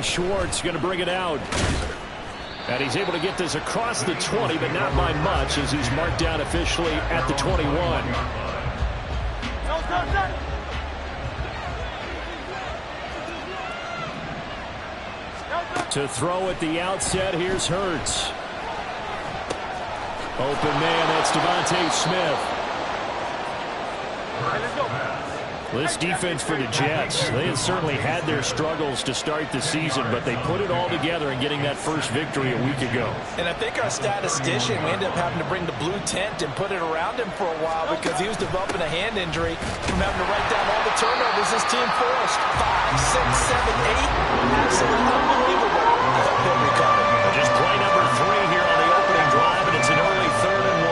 Schwartz going to bring it out. And he's able to get this across the 20, but not by much, as he's marked down officially at the 21. To throw at the outset, here's Hurts. Open man, that's Devontae Smith. This defense for the Jets, they had certainly had their struggles to start the season, but they put it all together in getting that first victory a week ago. And I think our statistician, we ended up having to bring the blue tent and put it around him for a while because he was developing a hand injury from having to write down all the turnovers this team forced. 5, 6, 7, 8. Absolutely unbelievable. I hope he'll recover. Just play number 3 here on the opening drive, and it's an early 3rd and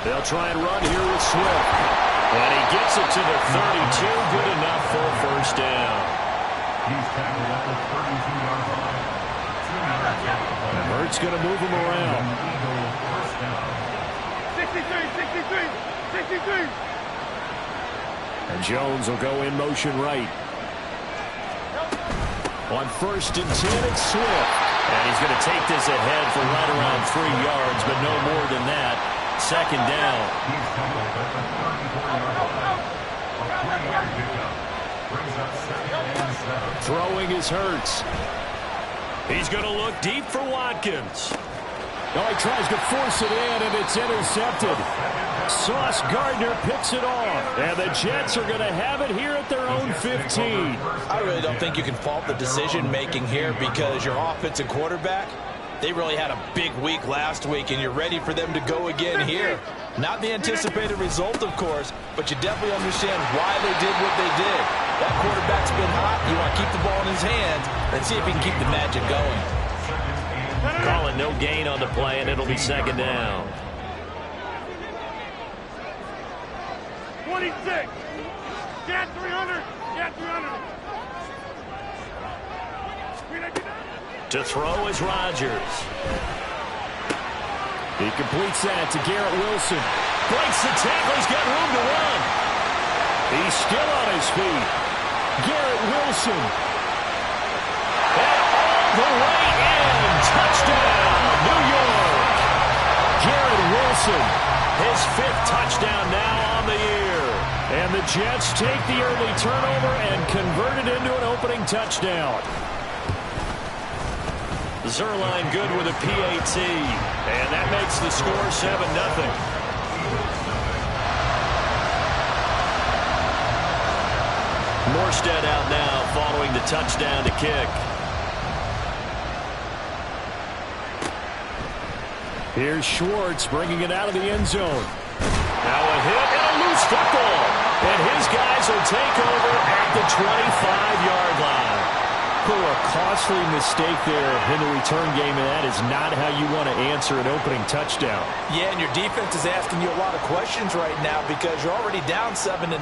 1. They'll try and run here with Swift. And he gets it to the 32. Good enough for a first down. He's tackled at the 32-yard line. And Hurts going to move him around. 63. And Jones will go in motion right. On 1st and 10, it's Swift. And he's going to take this ahead for right around 3 yards, but no more than that. 2nd down. He's tackled at the 34-yard line. A 3-yard pickup. Brings up 2nd and 7. Throwing is Hurts. He's going to look deep for Watkins. Oh, he tries to force it in, and it's intercepted. Sauce Gardner picks it off. And the Jets are going to have it here at their own 15. I really don't think you can fault the decision-making here because your offensive quarterback, they really had a big week last week, and you're ready for them to go again here. Not the anticipated result, of course, but you definitely understand why they did what they did. That quarterback's been hot. You want to keep the ball in his hands and see if he can keep the magic going. Call it no gain on the play, and it'll be 2nd down. 26. Get 300. Get 300. To throw is Rodgers. He completes that to Garrett Wilson. Breaks the tackle. He's got room to run. He's still on his feet. Garrett Wilson. And all the way in. Touchdown, New York. Garrett Wilson, his 5th touchdown now on the year. And the Jets take the early turnover and convert it into an opening touchdown. Zerline good with a PAT, and that makes the score 7-0. Morstead out now following the touchdown to kick. Here's Schwartz bringing it out of the end zone. Now a hit and a loose football. And his guys will take over at the 25-yard line. A costly mistake there in the return game, and that is not how you want to answer an opening touchdown. Yeah, and your defense is asking you a lot of questions right now because you're already down 7-0.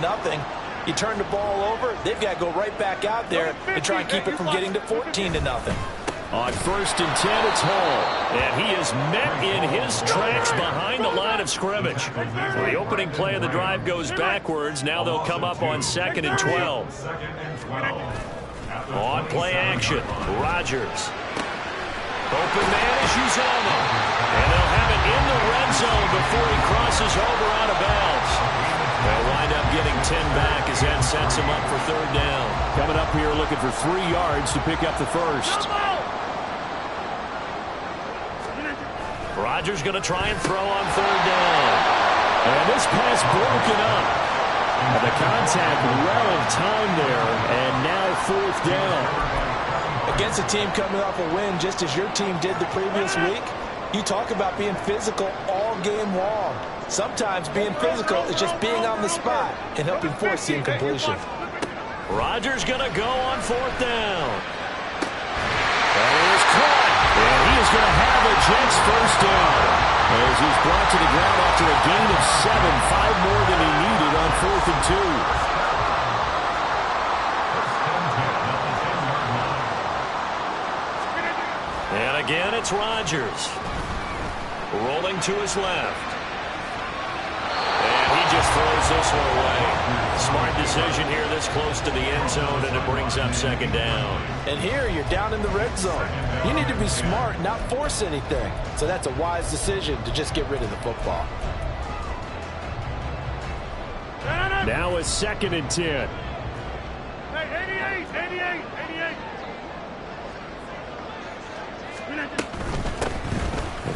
You turn the ball over, they've got to go right back out there and try and keep it from getting to 14-0. On 1st and 10, it's Hall, and he is met in his tracks behind the line of scrimmage. The opening play of the drive goes backwards. Now they'll come up on 2nd and 12. On play action, Rodgers. Open man is Uzomah. And they'll have it in the red zone before he crosses over out of bounds. They'll wind up getting 10 back as that sets him up for 3rd down. Coming up here looking for 3 yards to pick up the first. Rodgers going to try and throw on 3rd down. And this pass broken up. And the contact well in time there, and now 4th down. Against a team coming off a win just as your team did the previous week, you talk about being physical all game long. Sometimes being physical is just being on the spot and helping force the incompletion. Rodgers going to go on 4th down. That is caught, and he is going to have a Jets first down. As he's brought to the ground after a gain of 7, 5 more than he needed on 4th and 2. And again, it's Rodgers. Rolling to his left. And he just throws this one away. Smart decision here this close to the end zone, and it brings up second down. And here you're down in the red zone. You need to be smart, not force anything. So that's a wise decision to just get rid of the football. Now it's 2nd and 10. Hey, 88.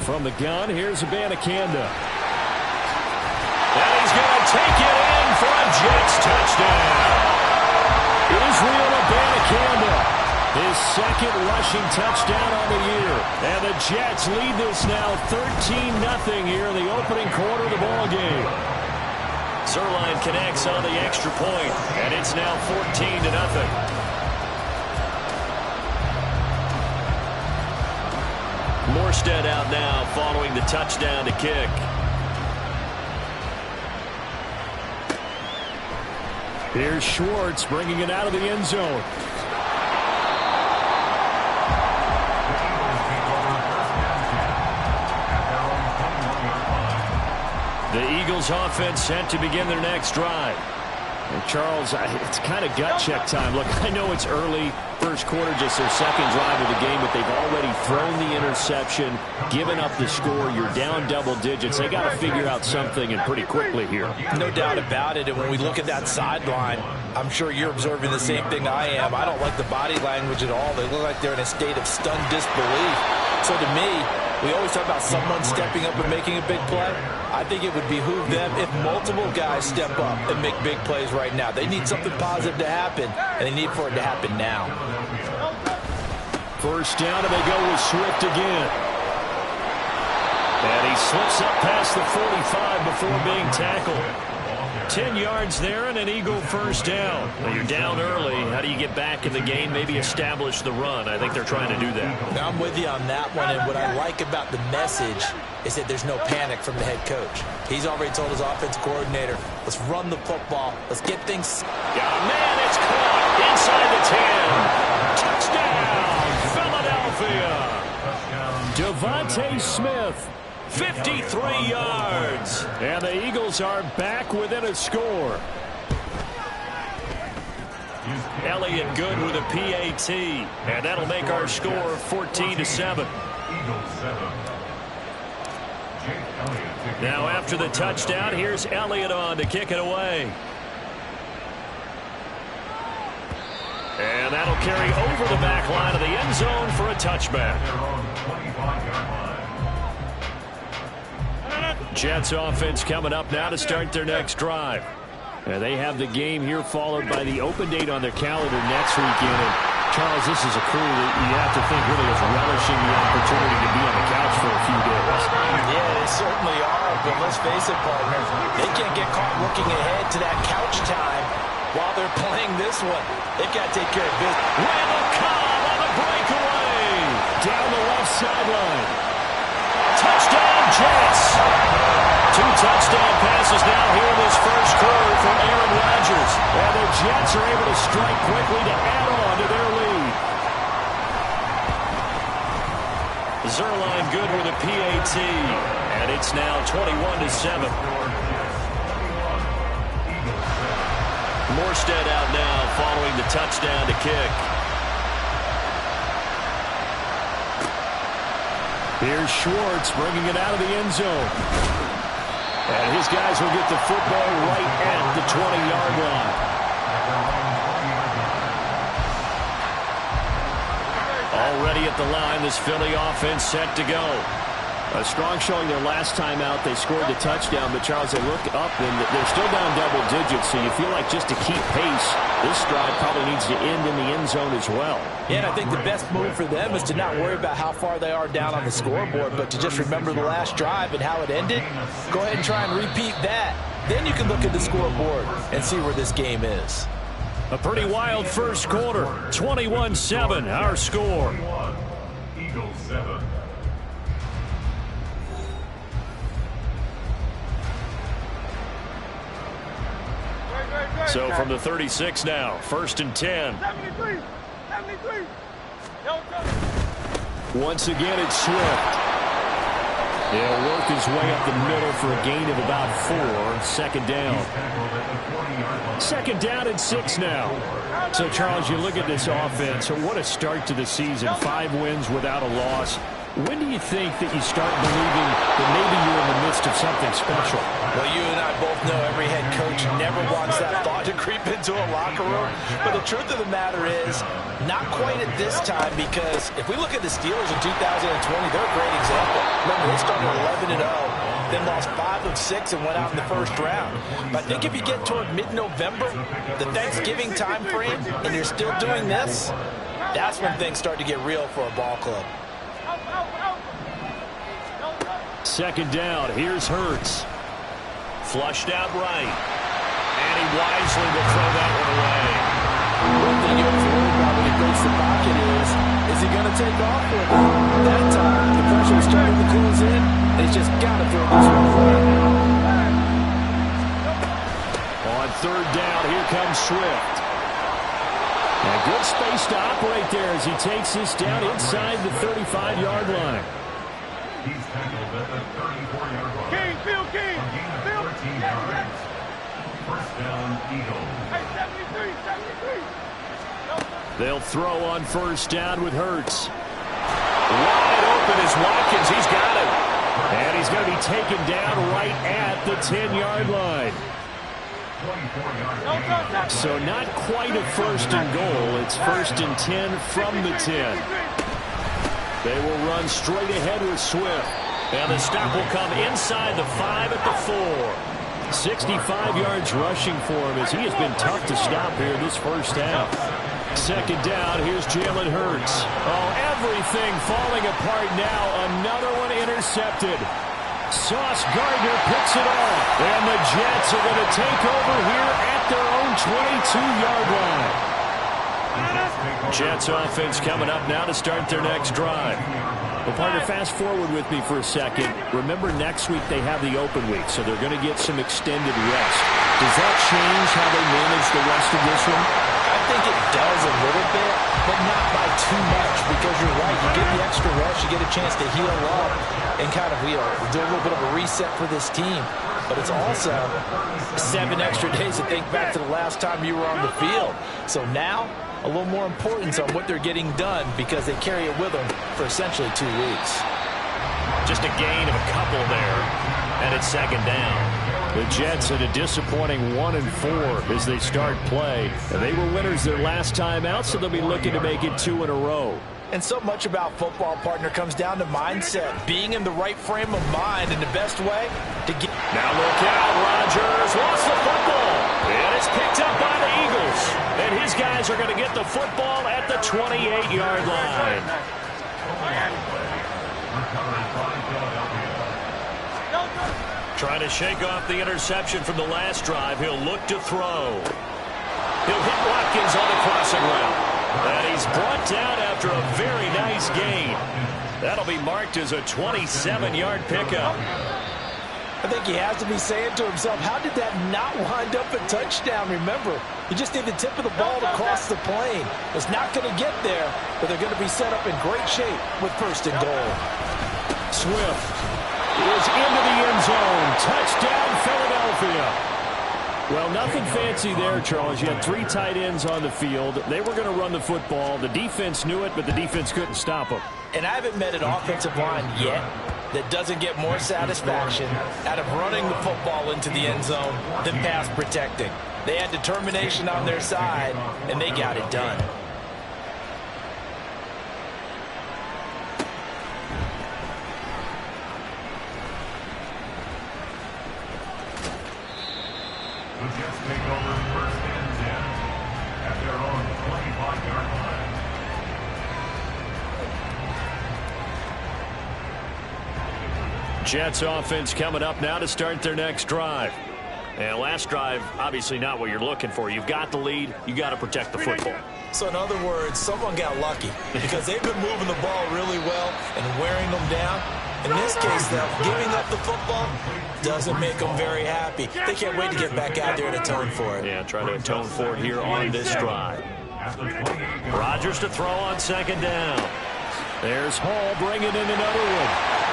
From the gun, here's Abanikanda. And he's going to take it in for a Jets touchdown. Israel Abanikanda, his 2nd rushing touchdown on the year. And the Jets lead this now 13-0 here in the opening quarter of the ball game. Zerline connects on the extra point, and it's now 14-0. Morstead out now following the touchdown to kick. Here's Schwartz bringing it out of the end zone. The Eagles offense set to begin their next drive. And Charles, it's kind of gut check time. Look, I know it's early, first quarter, just their 2nd drive of the game, but they've already thrown the interception, given up the score. You're down double digits. They got to figure out something, and pretty quickly here. No doubt about it. And when we look at that sideline, I'm sure you're observing the same thing I am. I don't like the body language at all. They look like they're in a state of stunned disbelief. So to me, we always talk about someone stepping up and making a big play. I think it would behoove them if multiple guys step up and make big plays right now. They need something positive to happen, and they need for it to happen now. First down, and they go with Swift again. And he slips up past the 45 before being tackled. 10 yards there and an Eagle first down. Well, you're down early. How do you get back in the game? Maybe establish the run. I think they're trying to do that. Now, I'm with you on that one, and what I like about the message is that there's no panic from the head coach. He's already told his offense coordinator, let's run the football. Let's get things. Yeah, man, it's caught inside the 10. Touchdown, Philadelphia. Devontae Smith. 53 yards. And the Eagles are back within a score. Elliott good with a PAT. And that'll make our score 14-7. Now after the touchdown, here's Elliott on to kick it away. And that'll carry over the back line of the end zone for a touchback. Jets offense coming up now to start their next drive. They have the game here followed by the open date on their calendar next weekend. And Charles, this is a crew that you have to think really is relishing the opportunity to be on the couch for a few days. Yeah, they certainly are. But let's face it, partner, they can't get caught looking ahead to that couch time while they're playing this one. They've got to take care of business. Randall Cobb on the breakaway. Down the left sideline. Touchdown, Jets. 2 touchdown passes now here in this first quarter from Aaron Rodgers. And the Jets are able to strike quickly to add on to their lead. Zerline good with a PAT. And it's now 21-7. Morstead out now following the touchdown to kick. Here's Schwartz bringing it out of the end zone. And his guys will get the football right at the 20-yard line. Already at the line, this Philly offense set to go. A strong showing their last time out. They scored the touchdown, but Charles, they look up and they're still down double digits, so you feel like just to keep pace, this drive probably needs to end in the end zone as well. Yeah, and I think the best move for them is to not worry about how far they are down on the scoreboard, but to just remember the last drive and how it ended. Go ahead and try and repeat that. Then you can look at the scoreboard and see where this game is. A pretty wild first quarter. 21-7, our score. Eagles 7. So from the 36 now, 1st and 10. 73. Once again, it's Swift. He'll work his way up the middle for a gain of about 4. Second down. Second down and 6 now. So, Charles, you look at this offense. What a start to the season. 5 wins without a loss. When do you think that you start believing that maybe you're in the midst of something special? Well, you and I both know every head coach never wants that thought to creep into a locker room. But the truth of the matter is, not quite at this time, because if we look at the Steelers in 2020, they're a great example. Remember, they started 11-0, then lost 5 of 6 and went out in the first round. But I think if you get toward mid-November, the Thanksgiving time frame, and you're still doing this, that's when things start to get real for a ball club. Second down. Here's Hurts. Flushed out right. And he wisely will throw that one away. One thing you have to worry about when he breaks the pocket is he going to take off with it? That time, the pressure is starting to close in, and he's just got to throw this one away. On third down, here comes Swift. And a good space to operate there as he takes this down inside the 35-yard line. He's tackled at the 34-yard line. King, Phil King. A gain of 13 yards. First down, Eagles. Hey, 73, 73. They'll throw on first down with Hurts. Wide open is Watkins. He's got it. And he's going to be taken down right at the 10-yard line. So not quite a first and goal. It's first and 10 from the 10. They will run straight ahead with Swift. And the stop will come inside the 5 at the 4. 65 yards rushing for him as he has been tough to stop here this first half. Second down, here's Jalen Hurts. Oh, everything falling apart now. Another one intercepted. Sauce Gardner picks it off. And the Jets are going to take over here at their own 22-yard line. Jets offense coming up now to start their next drive. Well, partner, fast forward with me for a second. Remember, next week they have the open week, so they're going to get some extended rest. Does that change how they manage the rest of this one? I think it does a little bit, but not by too much, because you're right. You get the extra rest, you get a chance to heal up and kind of do a little bit of a reset for this team. But it's also 7 extra days to think back to the last time you were on the field. So now, a little more importance on what they're getting done because they carry it with them for essentially 2 weeks. Just a gain of a couple there, and it's second down. The Jets at a disappointing 1-4 as they start play. And they were winners their last time out, so they'll be looking to make it 2 in a row. And so much about football, partner, comes down to mindset. Being in the right frame of mind, and the best way to get... Now look out, Rodgers lost the football. And it's picked up by the Eagles. And his guys are going to get the football at the 28-yard line. Trying to shake off the interception from the last drive. He'll look to throw. He'll hit Watkins on the crossing route. And he's brought down after a very nice gain. That'll be marked as a 27-yard pickup. I think he has to be saying to himself, how did that not wind up a touchdown? Remember, you just need the tip of the ball to cross the plane. It's not going to get there, but they're going to be set up in great shape with first and goal. Swift is into the end zone. Touchdown, Philadelphia. Well, nothing fancy there, Charles. You had 3 tight ends on the field. They were going to run the football. The defense knew it, but the defense couldn't stop them. And I haven't met an offensive line yet that doesn't get more satisfaction out of running the football into the end zone than pass protecting. They had determination on their side, and they got it done. The Jets take over first and 10 at their own 25-yard line. Jets offense coming up now to start their next drive. And last drive, obviously not what you're looking for. You've got the lead. You got to protect the football. So in other words, someone got lucky because they've been moving the ball really well and wearing them down. In this case, though, giving up the football doesn't make them very happy. They can't wait to get back out there and atone for it. Yeah, try to atone for it here on this drive. Rodgers to throw on second down. There's Hall bringing in another one.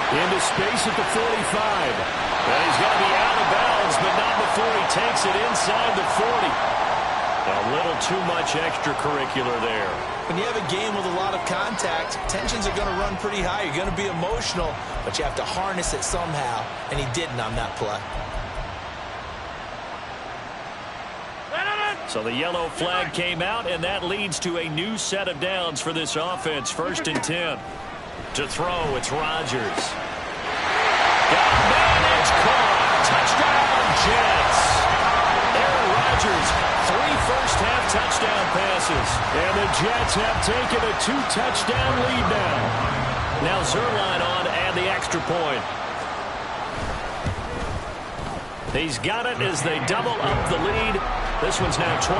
Into space at the 45. And he's going to be out of bounds, but not before he takes it inside the 40. A little too much extracurricular there. When you have a game with a lot of contact, tensions are going to run pretty high. You're going to be emotional, but you have to harness it somehow, and he didn't on that play. So the yellow flag came out, and that leads to a new set of downs for this offense. 1st and 10. To throw, it's Rodgers. Got a man, it's caught. Touchdown, Jets. Aaron Rodgers, 3 first-half touchdown passes. And the Jets have taken a 2-touchdown lead now. Now Zerline on and the extra point. He's got it as they double up the lead. This one's now 28-14.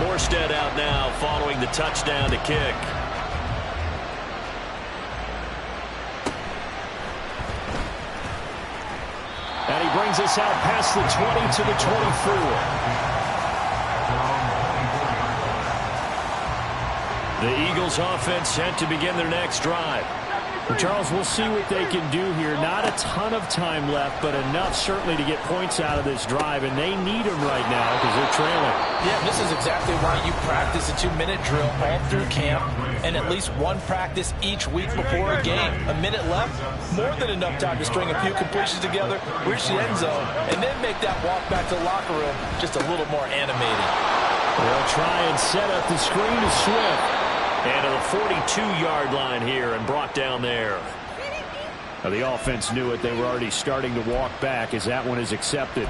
Morstead out now following the touchdown to kick. And he brings us out past the 20 to the 24. The Eagles offense set to begin their next drive. Well, Charles, we'll see what they can do here. Not a ton of time left, but enough certainly to get points out of this drive, and they need them right now because they're trailing. Yeah, this is exactly why you practice a 2-minute drill all through camp and at least one practice each week before a game. A minute left, more than enough time to string a few completions together, reach the end zone, and then make that walk back to the locker room just a little more animated. They'll try and set up the screen to Swift. And to the 42-yard line here and brought down there. Now the offense knew it. They were already starting to walk back as that one is accepted.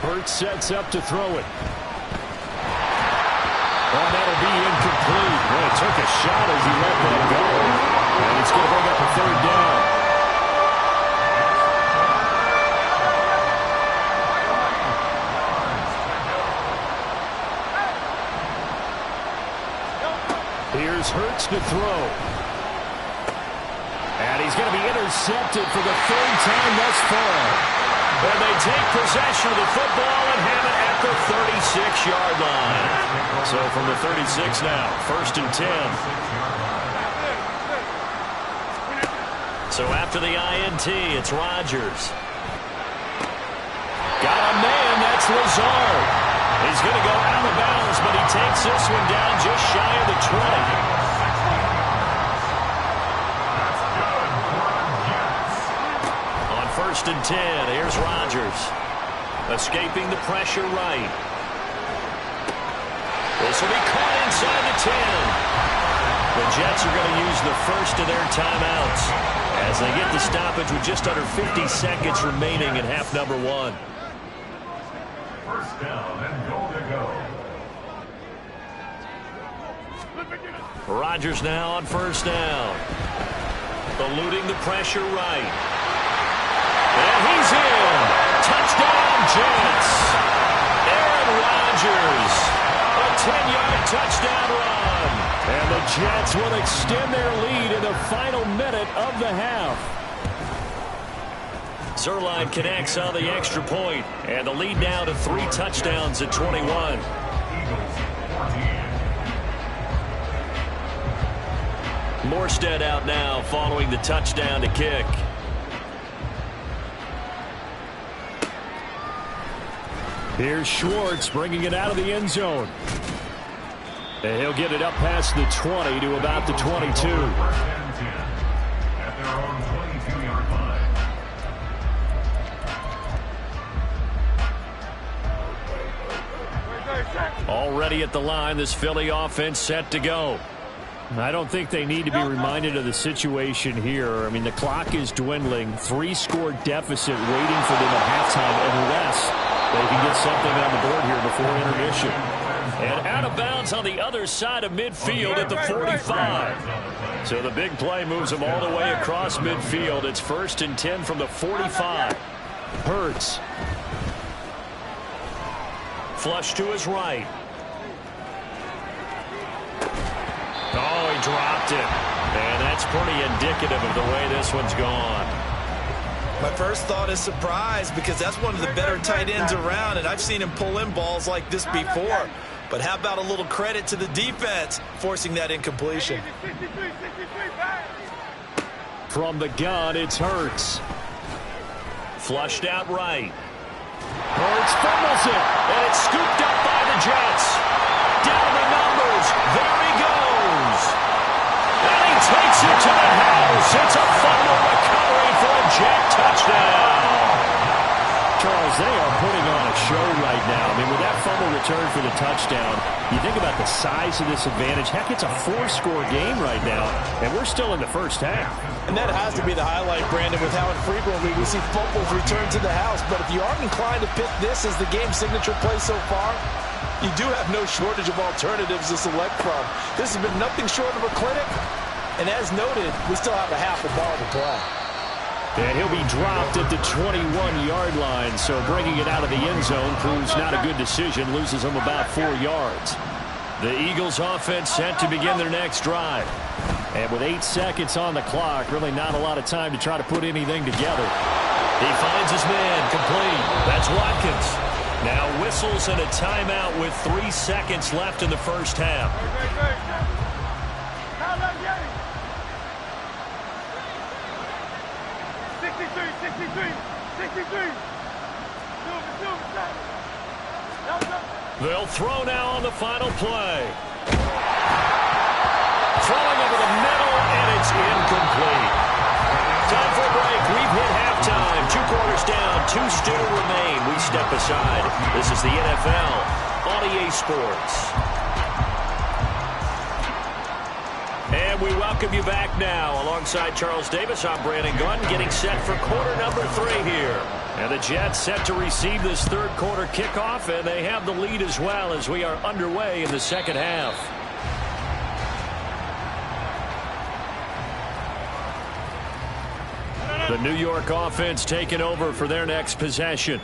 Hurts sets up to throw it. Oh, that'll be incomplete. Well, it took a shot as he let that go. And it's going to bring up a 3rd down. Here's Hurts to throw. And he's going to be intercepted for the 3rd time thus far. And they take possession of the football and have it at the 36-yard line. So from the 36 now, 1st and 10. So after the INT, it's Rodgers. Got a man, that's Lazard. He's going to go out of bounds, but he takes this one down just shy of the 20. On 1st and 10, here's Rodgers. Escaping the pressure right. This will be caught inside the 10. The Jets are going to use the first of their timeouts as they get the stoppage with just under 50 seconds remaining in half number 1. First down and goal to go. Rodgers now on 1st down. Eluding the pressure right. And he's in. Touchdown, Jets. Aaron Rodgers. A 10-yard touchdown run. And the Jets will extend their lead in the final minute of the half. Zerline connects on the extra point, and the lead now to 3 touchdowns at 21. Morstead out now following the touchdown to kick. Here's Schwartz bringing it out of the end zone. And he'll get it up past the 20 to about the 22. At their own 22-yard line. Already at the line, this Philly offense set to go. I don't think they need to be reminded of the situation here. I mean, the clock is dwindling. 3-score deficit waiting for them at halftime unless they can get something on the board here before intermission. And out of bounds on the other side of midfield at the 45. So the big play moves them all the way across midfield. It's 1st and 10 from the 45. Hurts. Flush to his right. Oh, he dropped it. And that's pretty indicative of the way this one's gone. My first thought is surprise because that's one of the better tight ends around, and I've seen him pull in balls like this before. But how about a little credit to the defense forcing that incompletion? From the gun, it's Hurts. Flushed out right. Hurts fumbles it, and it's scooped up by the Jets. Down the numbers. There he goes. And he takes it to the house. It's a fumble recovery for a Jet touchdown. Charles, they are putting on a show right now. I mean, with that fumble return for the touchdown, you think about the size of this advantage. Heck, it's a 4-score game right now, and we're still in the first half. And that has to be the highlight, Brandon, with how infrequently we see fumbles return to the house. But if you aren't inclined to pick this as the game's signature play so far, you do have no shortage of alternatives to select from. This has been nothing short of a clinic. And as noted, we still have a half a ball to play. And he'll be dropped at the 21-yard line, so bringing it out of the end zone proves not a good decision, loses him about 4 yards. The Eagles offense set to begin their next drive. And with 8 seconds on the clock, really not a lot of time to try to put anything together. He finds his man complete. That's Watkins. Now whistles and a timeout with 3 seconds left in the first half. 63. They'll throw now on the final play. Throwing over the middle, and it's incomplete. Time for a break. We've hit halftime. 2 quarters down, 2 still remain. We step aside. This is the NFL on EA Sports. And we welcome you back now. Alongside Charles Davis, I'm Brandon Gunn, getting set for quarter number 3 here. And the Jets set to receive this third quarter kickoff, and they have the lead as well as we are underway in the second half. The New York offense taking over for their next possession.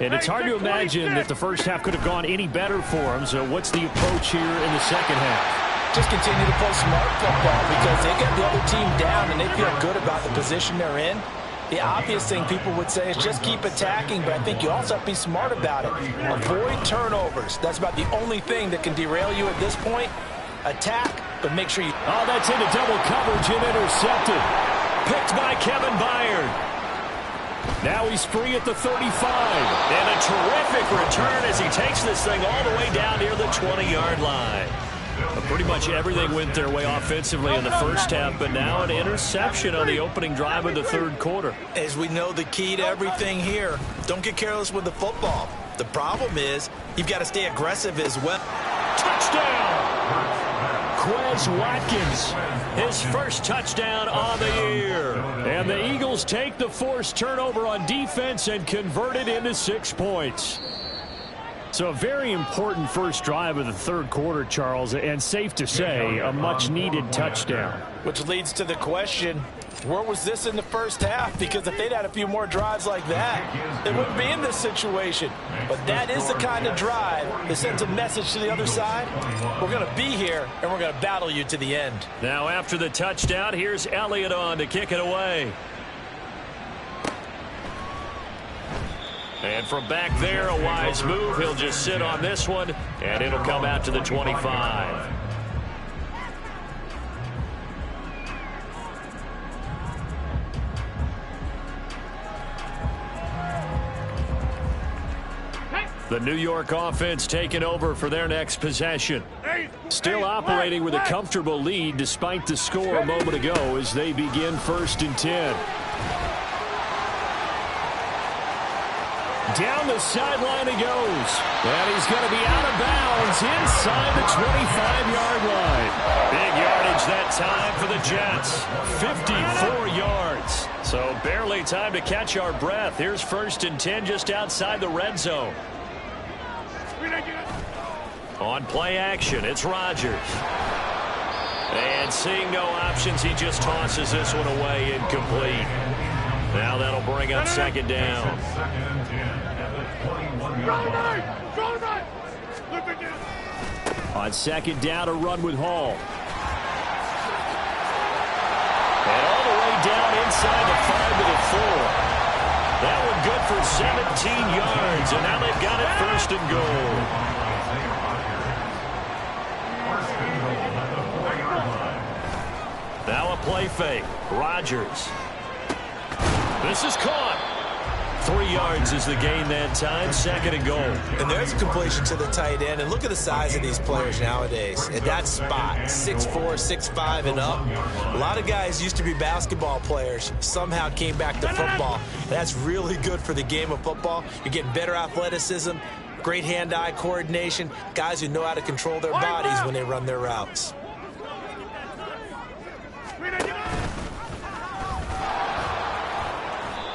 And it's hard to imagine that the first half could have gone any better for them. So what's the approach here in the second half? Just continue to play smart football because they get the other team down and they feel good about the position they're in. The obvious thing people would say is just keep attacking, but I think you also have to be smart about it. Avoid turnovers. That's about the only thing that can derail you at this point. Attack, but make sure you... Oh, that's into double coverage and intercepted. Picked by Kevin Byard. Now he's free at the 35. And a terrific return as he takes this thing all the way down near the 20-yard line. Pretty much everything went their way offensively in the first half, but now an interception on the opening drive of the third quarter. As we know, the key to everything here, don't get careless with the football. The problem is you've got to stay aggressive as well. Touchdown! Quez Watkins, his first touchdown on the year. And the Eagles take the forced turnover on defense and convert it into 6 points. So a very important first drive of the third quarter, Charles, and safe to say, a much-needed touchdown. Which leads to the question, where was this in the first half? Because if they'd had a few more drives like that, they wouldn't be in this situation. But that is the kind of drive that sends a message to the other side. We're going to be here, and we're going to battle you to the end. Now after the touchdown, here's Elliott on to kick it away. And from back there, a wise move. He'll just sit on this one, and it'll come out to the 25. The New York offense taking over for their next possession. Still operating with a comfortable lead despite the score a moment ago as they begin 1st and 10. Down the sideline he goes. And he's going to be out of bounds inside the 25-yard line. Big yardage that time for the Jets. 54 yards. So barely time to catch our breath. Here's 1st and 10 just outside the red zone. On play action, it's Rodgers. And seeing no options, he just tosses this one away incomplete. Now that'll bring up 2nd down. On 2nd down, a run with Hall. And all the way down inside the 5 to the 4. That one good for 17 yards, and now they've got it first and goal. Now a play fake. Rodgers. This is caught. 3 yards is the gain that time, second and goal. And there's a completion to the tight end. And look at the size of these players nowadays. At that spot, 6'4", 6'5", and up. A lot of guys used to be basketball players, somehow came back to football. That's really good for the game of football. You're getting better athleticism, great hand-eye coordination, guys who know how to control their bodies when they run their routes.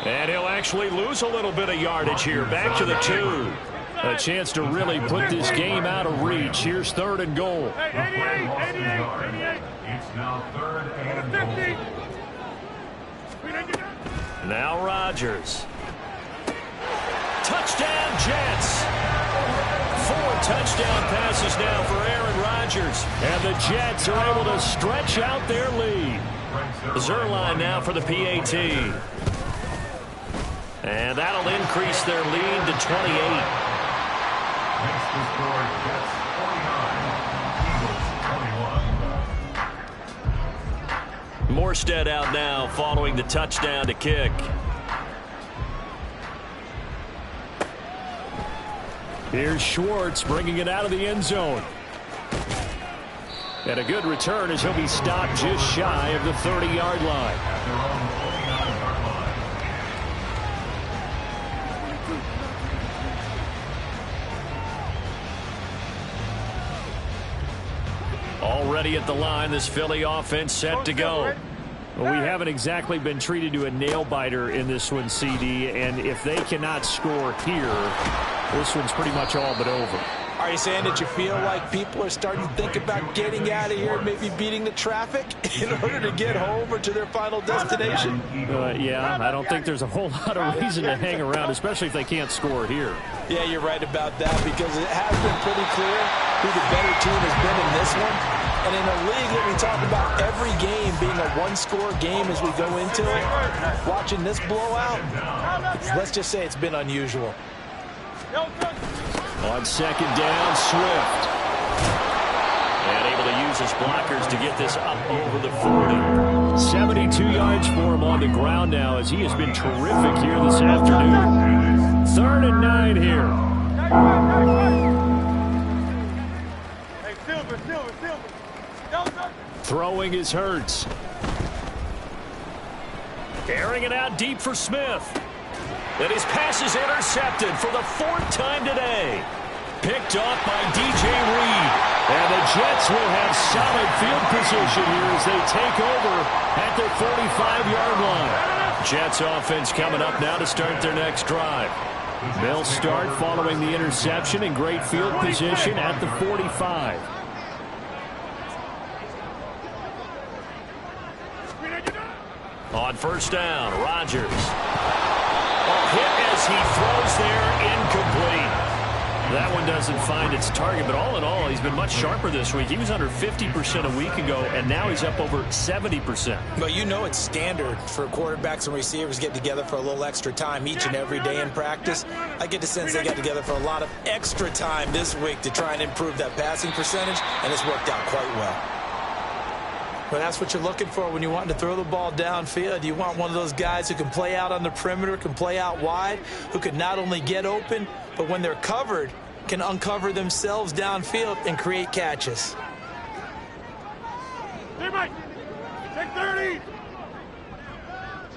And he'll actually lose a little bit of yardage here. Back to the 2. A chance to really put this game out of reach. Here's third and goal. 88. It's now third and 50. Now Rodgers. Touchdown Jets. 4 touchdown passes now for Aaron Rodgers. And the Jets are able to stretch out their lead. Zerline now for the PAT. And that'll increase their lead to 28. Makes the score Jets 49, Eagles 21. Morstead out now following the touchdown to kick. Here's Schwartz bringing it out of the end zone. And a good return as he'll be stopped just shy of the 30-yard line. At their own 49-yard line. Already at the line, this Philly offense set to go. Well, we haven't exactly been treated to a nail-biter in this one, CD, and if they cannot score here, this one's pretty much all but over. Are you saying that you feel like people are starting to think about getting out of here, maybe beating the traffic in order to get home or to their final destination? Yeah, I don't think there's a whole lot of reason to hang around, especially if they can't score here. Yeah, you're right about that, because it has been pretty clear who the better team has been in this one. And in a league that we talk about every game being a one-score game as we go into it, watching this blowout, let's just say it's been unusual. On second down, Swift. And able to use his blockers to get this up over the 40. 72 yards for him on the ground now as he has been terrific here this afternoon. 3rd and 9 here. Hey, Silver. Throwing is Hurts. Airing it out deep for Smith. And his pass is intercepted for the 4th time today. Picked off by DJ Reed. And the Jets will have solid field position here as they take over at their 45-yard line. Jets offense coming up now to start their next drive. They'll start following the interception in great field position at the 45. On first down, Rodgers. Hit as he throws there, incomplete. That one doesn't find its target, but all in all, he's been much sharper this week. He was under 50% a week ago, and now he's up over 70%. But you know it's standard for quarterbacks and receivers to get together for a little extra time each and every day in practice. I get the sense they got together for a lot of extra time this week to try and improve that passing percentage, and it's worked out quite well. But that's what you're looking for when you want to throw the ball downfield. You want one of those guys who can play out on the perimeter, can play out wide, who can not only get open, but when they're covered, can uncover themselves downfield and create catches. Hey, Mike. Take 30.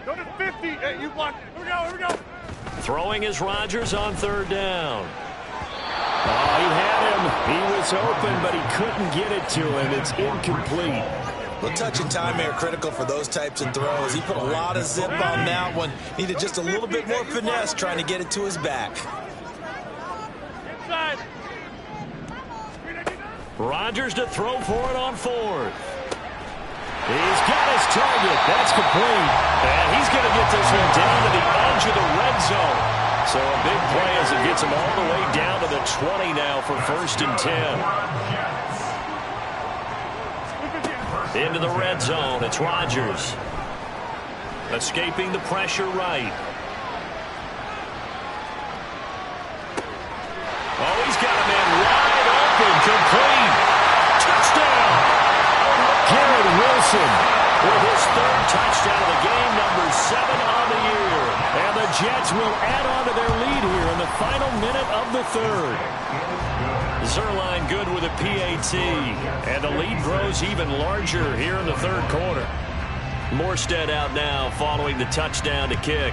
Go to 50. Hey, you block. Here we go. Throwing is Rodgers on 3rd down. Oh, he had him. He was open, but he couldn't get it to him. It's incomplete. Well, touch and time are critical for those types of throws. He put a lot of zip on that one. Needed just a little bit more finesse trying to get it to his back. Inside. Rodgers to throw for it on 4th. He's got his target. That's complete. And he's going to get this one down to the edge of the red zone. So a big play as it gets him all the way down to the 20 now for 1st and 10. Into the red zone, it's Rodgers. Escaping the pressure right. Wilson with his third touchdown of the game, number 7 on the year. And the Jets will add on to their lead here in the final minute of the third. Zerline good with a PAT. And the lead grows even larger here in the third quarter. Morstead out now following the touchdown to kick.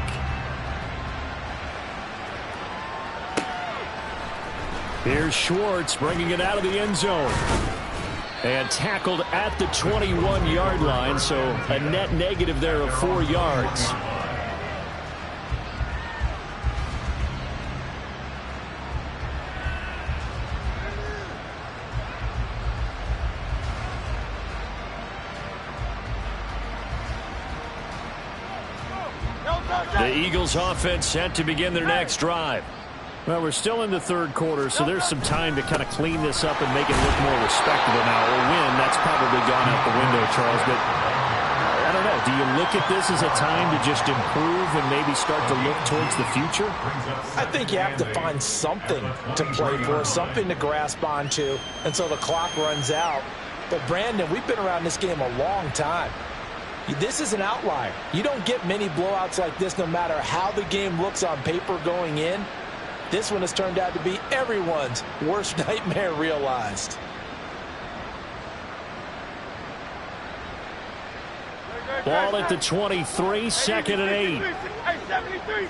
Here's Schwartz bringing it out of the end zone. And tackled at the 21-yard line, so a net negative there of 4 yards. The Eagles offense set to begin their next drive. Well, we're still in the third quarter, so there's some time to kind of clean this up and make it look more respectable now. A win, that's probably gone out the window, Charles, but I don't know. Do you look at this as a time to just improve and maybe start to look towards the future? I think you have to find something to play for, something to grasp onto until the clock runs out. But, Brandon, we've been around this game a long time. This is an outlier. You don't get many blowouts like this no matter how the game looks on paper going in. This one has turned out to be everyone's worst nightmare realized. Ball at the 23, 2nd and 8. 73.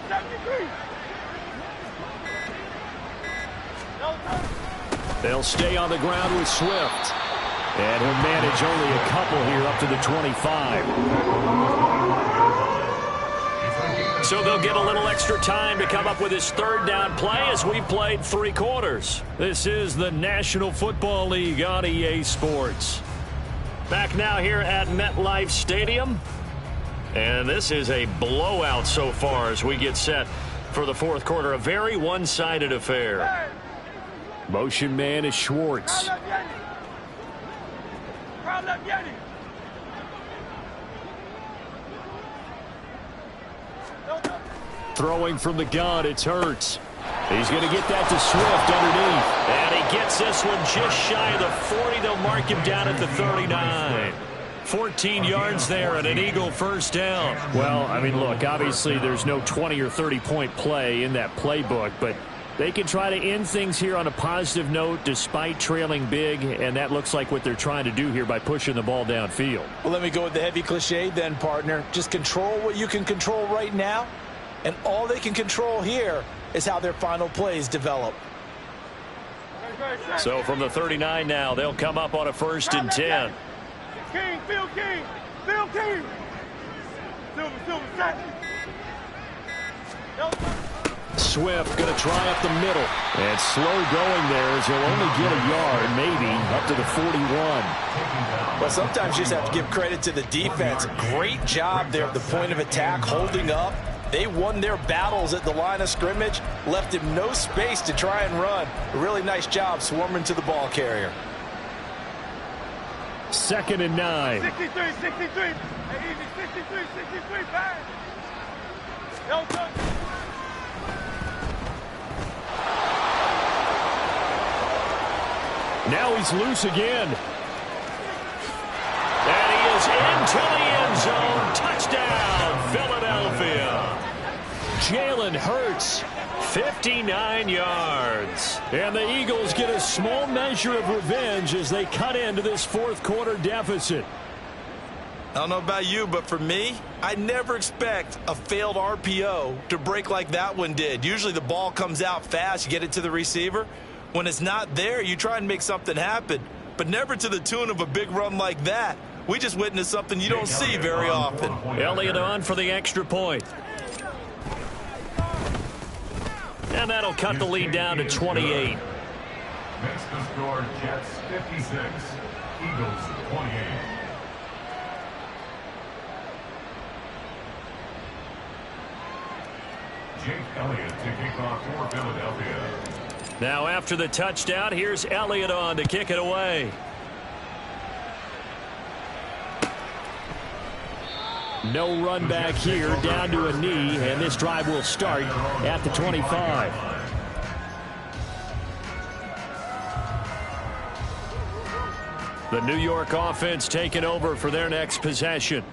They'll stay on the ground with Swift. And he'll manage only a couple here up to the 25. So they'll get a little extra time to come up with his third down play as we've played 3 quarters. This is the National Football League on EA Sports. Back now here at MetLife Stadium. And this is a blowout so far as we get set for the fourth quarter. A very one-sided affair. Motion man is Schwartz. Throwing from the gun, it's Hurts. He's going to get that to Swift underneath. And he gets this one just shy of the 40. They'll mark him down at the 39. 14 yards there and an Eagle first down. Well, I mean, look, obviously there's no 20 or 30-point play in that playbook, but they can try to end things here on a positive note despite trailing big, and that looks like what they're trying to do here by pushing the ball downfield. Well, let me go with the heavy cliche then, partner. Just control what you can control right now, and all they can control here is how their final plays develop. So from the 39 now, they'll come up on a 1st and 10. King, Phil King, Phil King. Silver, set. Swift going to try up the middle. And slow going there as he'll only get a yard, maybe, up to the 41. Well, sometimes you just have to give credit to the defense. Great job there at the point of attack, holding up. They won their battles at the line of scrimmage, left him no space to try and run. A really nice job swarming to the ball carrier. 2nd and 9. 63. Hey, easy, 63, pass. Now he's loose again. And he is into the end zone. Touchdown, Philadelphia. Jalen Hurts, 59 yards. And the Eagles get a small measure of revenge as they cut into this fourth quarter deficit. I don't know about you, but for me, I never expect a failed RPO to break like that one did. Usually the ball comes out fast, you get it to the receiver. When it's not there, you try and make something happen, but never to the tune of a big run like that. We just witnessed something you don't see very often. Elliott on for the extra point. And that'll cut the lead down to 28. Next to score, Jets 56, Eagles 28. Jake Elliott to kick off for Philadelphia. Now after the touchdown, here's Elliott on to kick it away. No run back here, down to a knee, and this drive will start at the 25. The New York offense taking over for their next possession.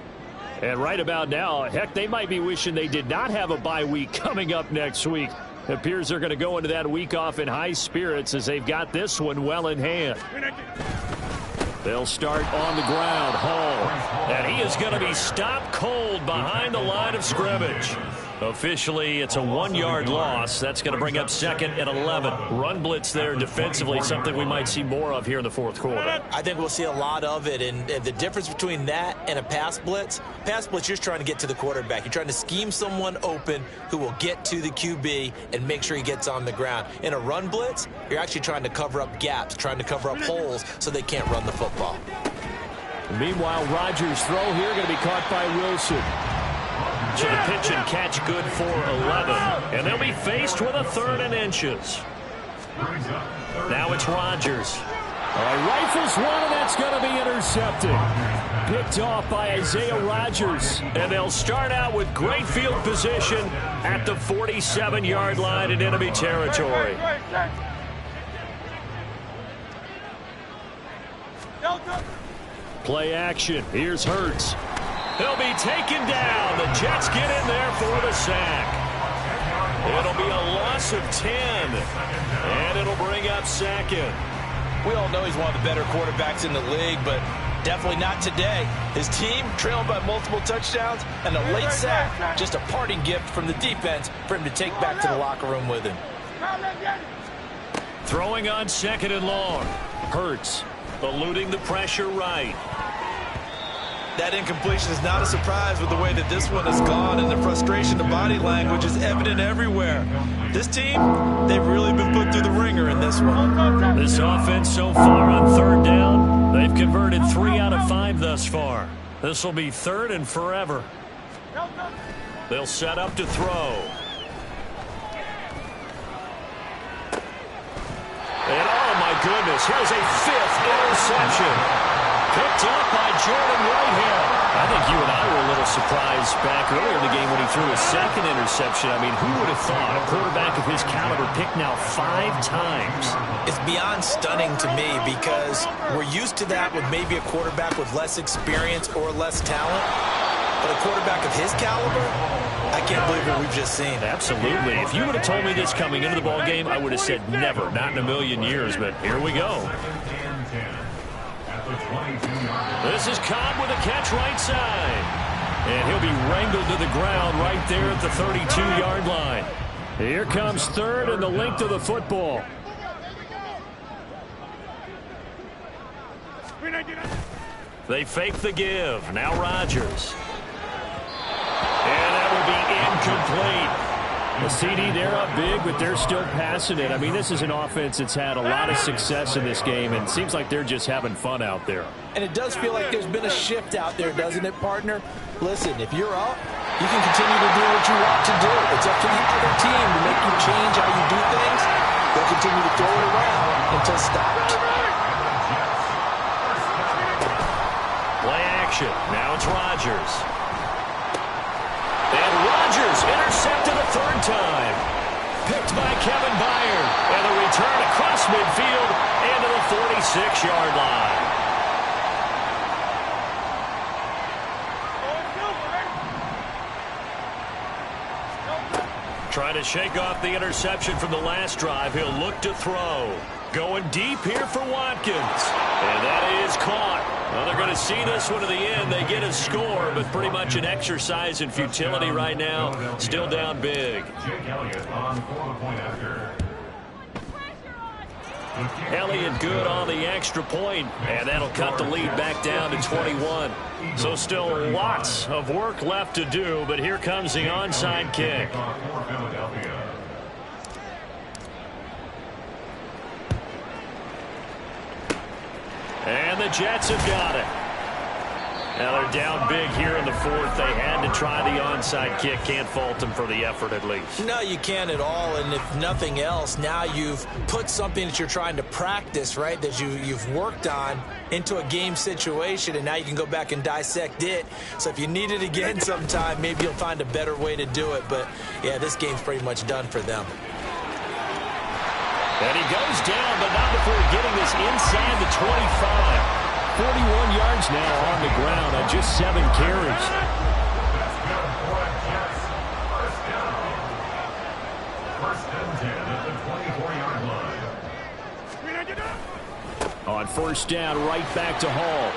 And right about now, heck, they might be wishing they did not have a bye week coming up next week. It appears they're going to go into that week off in high spirits as they've got this one well in hand. They'll start on the ground. Hall. And he is going to be stopped cold behind the line of scrimmage. Officially, it's a 1-yard loss. That's going to bring up second and 11. Run blitz there defensively, something we might see more of here in the fourth quarter. I think we'll see a lot of it, and the difference between that and a pass blitz, you're just trying to get to the quarterback. You're trying to scheme someone open who will get to the QB and make sure he gets on the ground. In a run blitz, you're actually trying to cover up gaps, trying to cover up holes so they can't run the football. Meanwhile, Rodgers' throw here going to be caught by Wilson. So the pitch and catch good for 11. And they'll be faced with a 3rd and inches. Now it's Rodgers. Rifles one, and that's going to be intercepted. Picked off by Isaiah Rodgers. And they'll start out with great field position at the 47-yard line in enemy territory. Play action. Here's Hurts. He'll be taken down. The Jets get in there for the sack. It'll be a loss of 10. And it'll bring up second. We all know he's one of the better quarterbacks in the league, but definitely not today. His team trailing by multiple touchdowns and a late sack. Just a parting gift from the defense for him to take back to the locker room with him. Throwing on 2nd and long. Hurts eluding the pressure right. That incompletion is not a surprise with the way that this one has gone, and the frustration, the body language is evident everywhere. This team, they've really been put through the ringer in this one. This offense so far on 3rd down, they've converted 3 out of 5 thus far. This will be 3rd and forever. They'll set up to throw. And oh my goodness, here's a 5th interception. Picked up by Jordan Whitehead. I think you and I were a little surprised back earlier in the game when he threw his 2nd interception. I mean, who would have thought a quarterback of his caliber picked now 5 times? It's beyond stunning to me because we're used to that with maybe a quarterback with less experience or less talent. But a quarterback of his caliber, I can't believe what we've just seen. Absolutely. If you would have told me this coming into the ball game, I would have said never, not in a million years. But here we go. This is Cobb with a catch right side. And he'll be wrangled to the ground right there at the 32-yard line. Here comes 3rd and the length of the football. They fake the give. Now Rodgers. And that will be incomplete. The CD, they're up big, but they're still passing it. I mean, this is an offense that's had a lot of success in this game, and it seems like they're just having fun out there. And it does feel like there's been a shift out there, doesn't it, partner? Listen, if you're up, you can continue to do what you want to do. It's up to the other team to make you change how you do things. They'll continue to throw it around until stopped. Play action. Now it's Rodgers. And Rodgers intercepted a 3rd time. Picked by Kevin Byard. And the return across midfield and to the 46-yard line. Trying to shake off the interception from the last drive. He'll look to throw. Going deep here for Watkins. And that is caught. Well, they're going to see this one to the end. They get a score, but pretty much an exercise in futility right now. Still down big. Elliott good on the extra point, and that'll cut the lead back down to 21. So still lots of work left to do, but here comes the onside kick. And the Jets have got it. Now they're down big here in the 4th. They had to try the onside kick. Can't fault them for the effort at least. No, you can't at all. And if nothing else, now you've put something that you're trying to practice, right, that you've worked on into a game situation, and now you can go back and dissect it. So if you need it again sometime, maybe you'll find a better way to do it. But, yeah, this game's pretty much done for them. And he goes down, but not before getting this inside the 25. 41 yards now on the ground on just 7 carries. That's good for a Jets. First down. First and 10 at the 24-yard line. On first down, right back to Hall.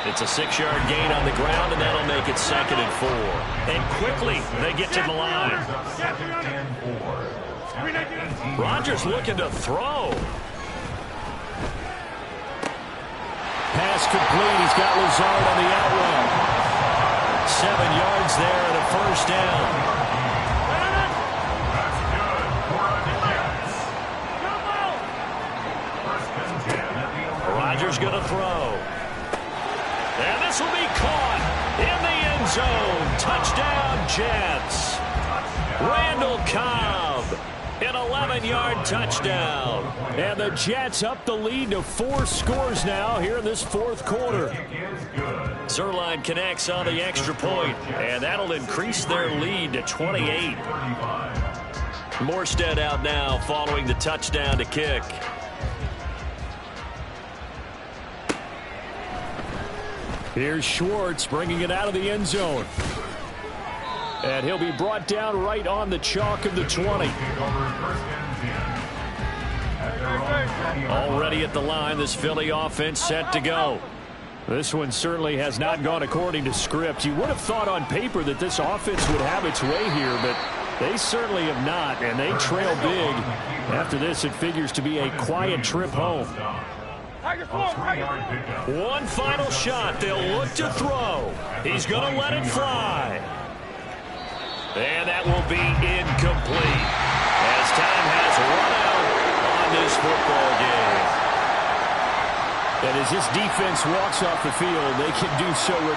It's a 6-yard gain on the ground, and that'll make it 2nd and 4. And quickly, they get to the line. Second and 4. Rodgers looking to throw. Pass complete. He's got Lazard on the out route. 7 yards there and a first down. That's good for the Jets. First and 10 at the Rodgers going to throw. And this will be caught in the end zone. Touchdown, Jets. Randall Cobb, an 11-yard touchdown. And the Jets up the lead to 4 scores now here in this 4th quarter. Zerline connects on the extra point, and that'll increase their lead to 28. Morstead out now following the touchdown to kick. Here's Schwartz bringing it out of the end zone. And he'll be brought down right on the chalk of the 20. Already at the line, this Philly offense set to go. This one certainly has not gone according to script. You would have thought on paper that this offense would have its way here, but they certainly have not, and they trail big. After this, it figures to be a quiet trip home. One final shot. They'll look to throw. He's going to let it fly. And that will be incomplete as time has run out on this football game. And as this defense walks off the field, they can do so with